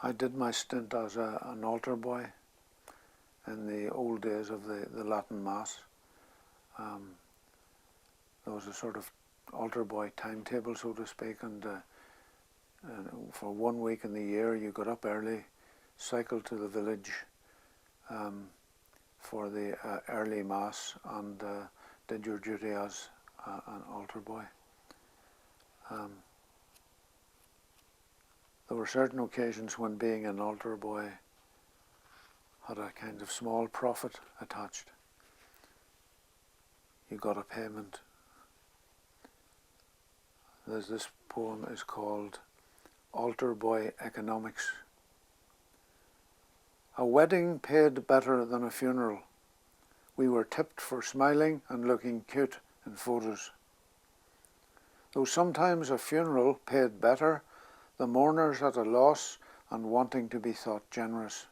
I did my stint as an altar boy in the old days of the Latin Mass. There was a sort of altar boy timetable, so to speak, and for 1 week in the year you got up early, cycled to the village for the early Mass, and did your duty as an altar boy. There were certain occasions when being an altar boy had a kind of small profit attached. You got a payment. This poem is called Altar Boy Economics. A wedding paid better than a funeral. We were tipped for smiling and looking cute in photos. Though sometimes a funeral paid better, the mourners at a loss and wanting to be thought generous.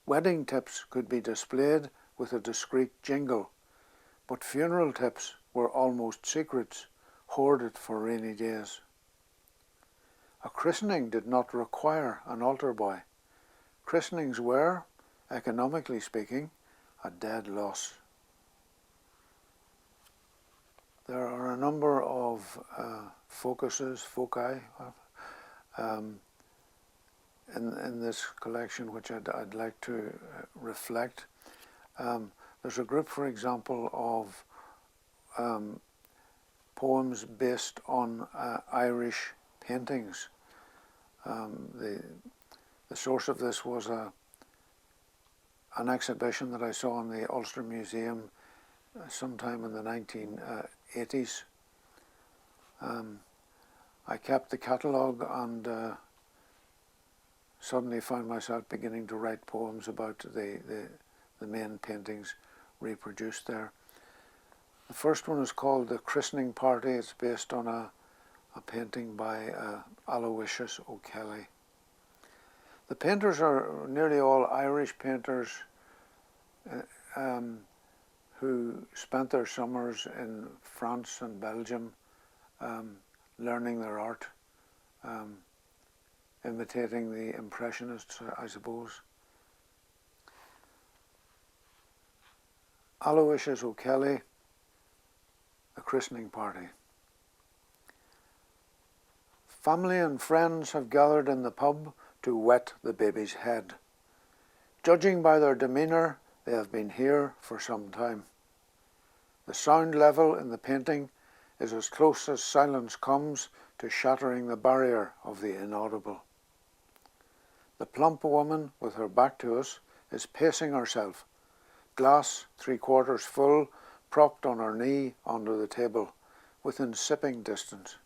Wedding tips could be displayed with a discreet jingle, but funeral tips were almost secrets, hoarded for rainy days. A christening did not require an altar boy. Christenings were, economically speaking, a dead loss. There are a number of foci, in this collection which I'd like to reflect. There's a group, for example, of poems based on Irish paintings. The source of this was an exhibition that I saw in the Ulster Museum sometime in the 1980s. I kept the catalogue and suddenly found myself beginning to write poems about the main paintings reproduced there. The first one is called The Christening Party. It's based on a painting by Aloysius O'Kelly. The painters are nearly all Irish painters who spent their summers in France and Belgium learning their art, imitating the Impressionists, I suppose. Aloysius O'Kelly, The Christening Party. Family and friends have gathered in the pub to wet the baby's head. Judging by their demeanour, they have been here for some time. The sound level in the painting is as close as silence comes to shattering the barrier of the inaudible. The plump woman, with her back to us, is pacing herself, glass 3/4 full, propped on her knee under the table, within sipping distance.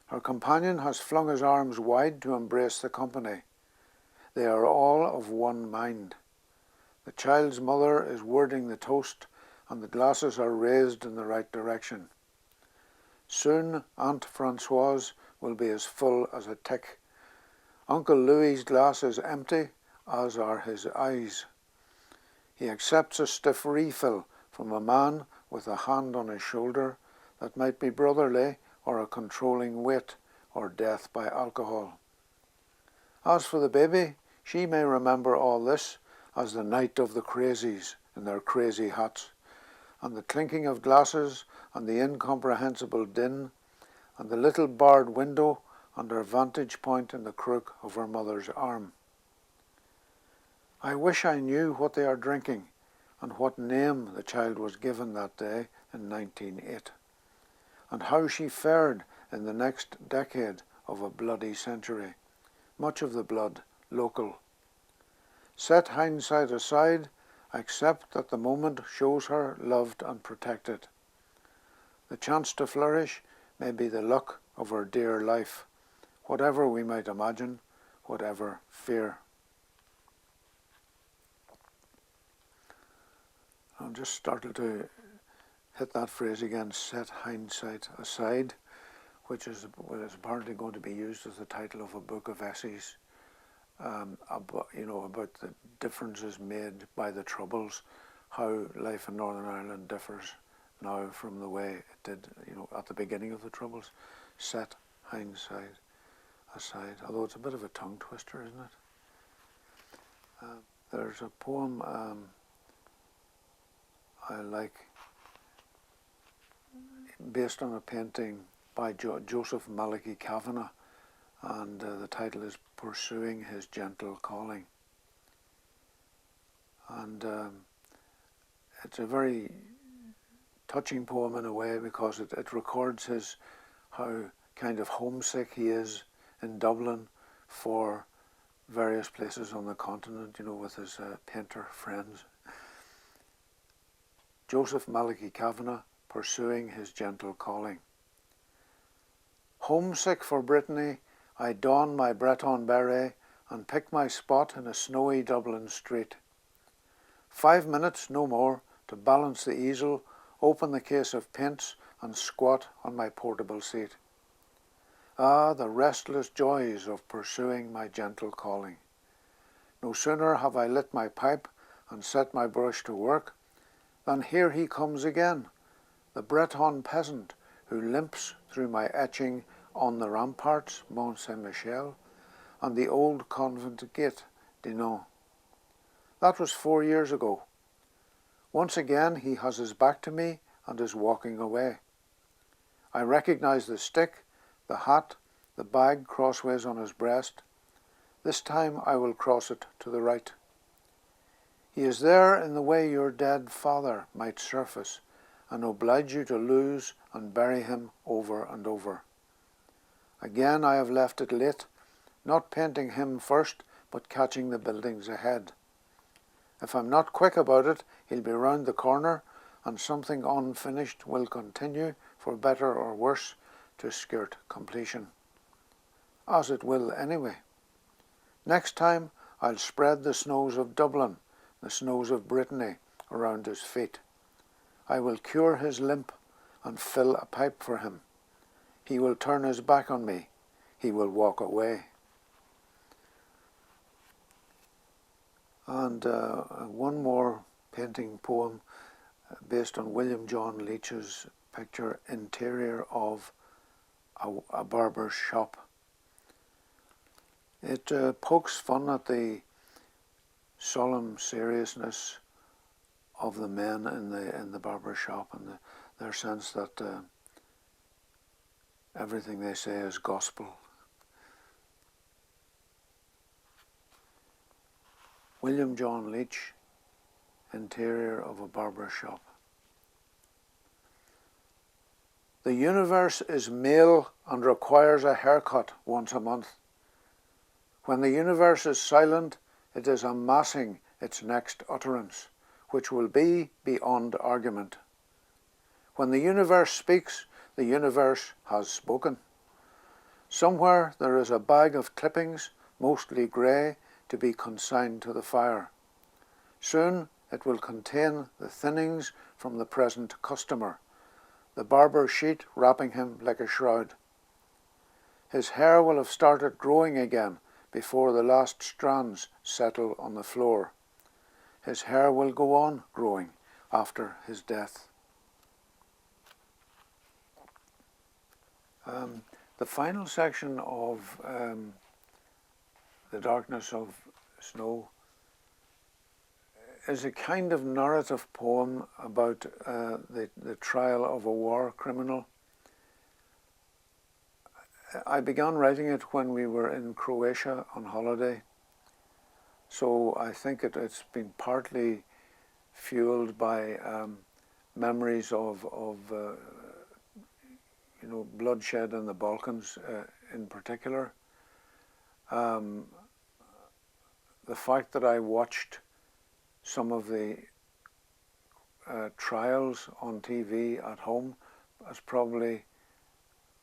Her companion has flung his arms wide to embrace the company. They are all of one mind. The child's mother is wording the toast, and the glasses are raised in the right direction. Soon Aunt Francoise will be as full as a tick. Uncle Louis's glass is empty, as are his eyes. He accepts a stiff refill from a man with a hand on his shoulder that might be brotherly or a controlling weight or death by alcohol. As for the baby, she may remember all this as the night of the crazies in their crazy hats, and the clinking of glasses, and the incomprehensible din, and the little barred window and her vantage point in the crook of her mother's arm. I wish I knew what they are drinking, and what name the child was given that day in 1908, and how she fared in the next decade of a bloody century, much of the blood local. Set hindsight aside, accept that the moment shows her loved and protected. The chance to flourish may be the luck of her dear life, whatever we might imagine, whatever fear. I've just started to hit that phrase again, set hindsight aside, which is apparently going to be used as the title of a book of essays about the differences made by the Troubles, how life in Northern Ireland differs now from the way it did, at the beginning of the Troubles. Set hindsight aside, although it's a bit of a tongue twister, isn't it? There's a poem I like, based on a painting by Joseph Malachy Kavanagh, and the title is Pursuing His Gentle Calling. And it's a very touching poem in a way, because it records how kind of homesick he is in Dublin for various places on the continent, with his painter friends. Joseph Malachy Kavanagh, Pursuing His Gentle Calling. Homesick for Brittany, I don my Breton beret and pick my spot in a snowy Dublin street. 5 minutes, no more, to balance the easel, open the case of paints and squat on my portable seat. Ah, the restless joys of pursuing my gentle calling. No sooner have I lit my pipe and set my brush to work, than here he comes again, the Breton peasant who limps through my etching on the ramparts, Mont Saint-Michel, and the old convent gate, Dinan. That was 4 years ago. Once again he has his back to me and is walking away. I recognize the stick, the hat, the bag crossways on his breast. This time I will cross it to the right. He is there in the way your dead father might surface and oblige you to lose and bury him over and over. Again I have left it late, not painting him first, but catching the buildings ahead. If I'm not quick about it, he'll be round the corner, and something unfinished will continue, for better or worse, to skirt completion. As it will anyway. Next time I'll spread the snows of Dublin, the snows of Brittany, around his feet. I will cure his limp and fill a pipe for him. He will turn his back on me. He will walk away. And one more painting poem based on William John Leech's picture, Interior of a Barber's Shop. It pokes fun at the solemn seriousness of the men in the barber shop, and their sense that everything they say is gospel. William John Leech, Interior of a Barber Shop. The universe is male and requires a haircut once a month. When the universe is silent, it is amassing its next utterance, which will be beyond argument. When the universe speaks, the universe has spoken. Somewhere there is a bag of clippings, mostly grey, to be consigned to the fire. Soon it will contain the thinnings from the present customer, the barber sheet wrapping him like a shroud. His hair will have started growing again before the last strands settle on the floor. His hair will go on growing after his death. The final section of The Darkness of Snow is a kind of narrative poem about the trial of a war criminal. I began writing it when we were in Croatia on holiday, so I think it's been partly fueled by memories of bloodshed in the Balkans in particular. The fact that I watched some of the trials on TV at home has probably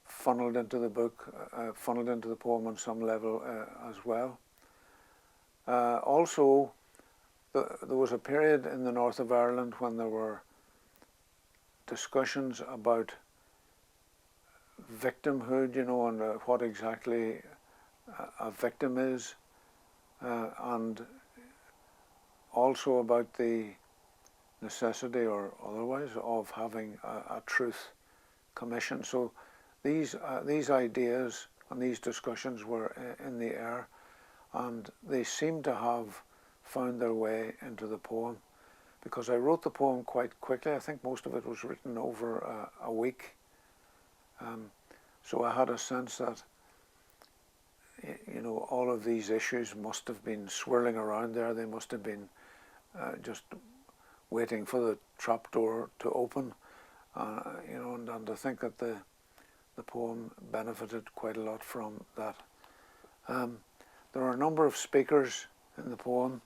funneled into the book, funneled into the poem on some level as well. Also, there was a period in the north of Ireland when there were discussions about victimhood, and what exactly a victim is, and also about the necessity or otherwise of having a truth commission. So these ideas and these discussions were in the air, and they seem to have found their way into the poem, because I wrote the poem quite quickly. I think most of it was written over a week. So I had a sense that, you know, all of these issues must have been swirling around there. They must have been just waiting for the trapdoor to open, you know, and to think that the poem benefited quite a lot from that. There are a number of speakers in the poem.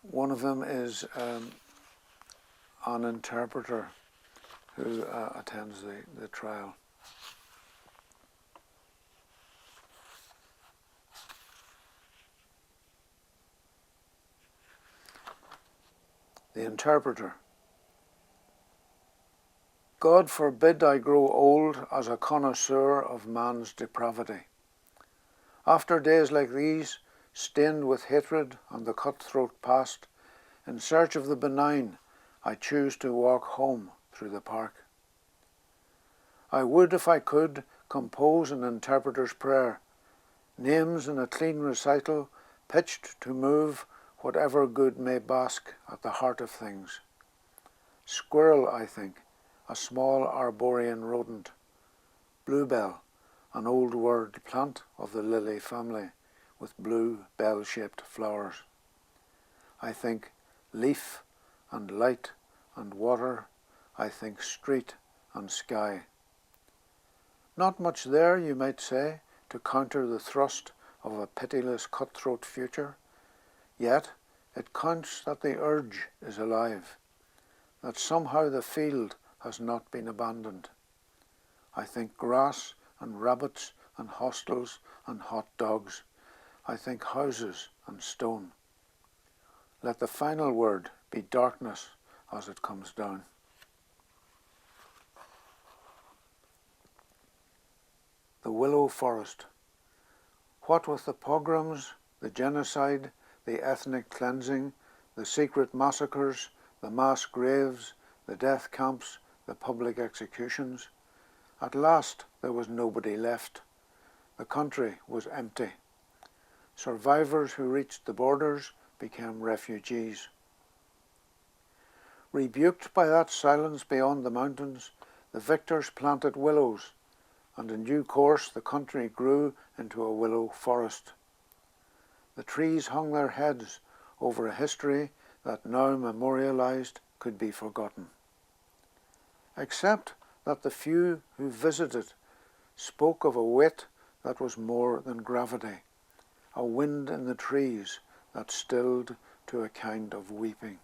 One of them is an interpreter who attends the trial. The interpreter. God forbid I grow old as a connoisseur of man's depravity. After days like these, stained with hatred and the cutthroat past, in search of the benign, I choose to walk home through the park. I would, if I could, compose an interpreter's prayer, names in a clean recital, pitched to move whatever good may bask at the heart of things. Squirrel, I think, a small arborean rodent. Bluebell, an old world plant of the lily family, with blue bell-shaped flowers. I think leaf and light and water. I think street and sky. Not much there, you might say, to counter the thrust of a pitiless cutthroat future. Yet it counts that the urge is alive, that somehow the field has not been abandoned. I think grass and rabbits and hostels and hot dogs. I think houses and stone. Let the final word be darkness as it comes down. The Willow Forest. What with the pogroms, the genocide, the ethnic cleansing, the secret massacres, the mass graves, the death camps, the public executions, at last there was nobody left. The country was empty. Survivors who reached the borders became refugees. Rebuked by that silence beyond the mountains, the victors planted willows, and in due course the country grew into a willow forest. The trees hung their heads over a history that now memorialized could be forgotten. Except that the few who visited spoke of a weight that was more than gravity, a wind in the trees that stilled to a kind of weeping.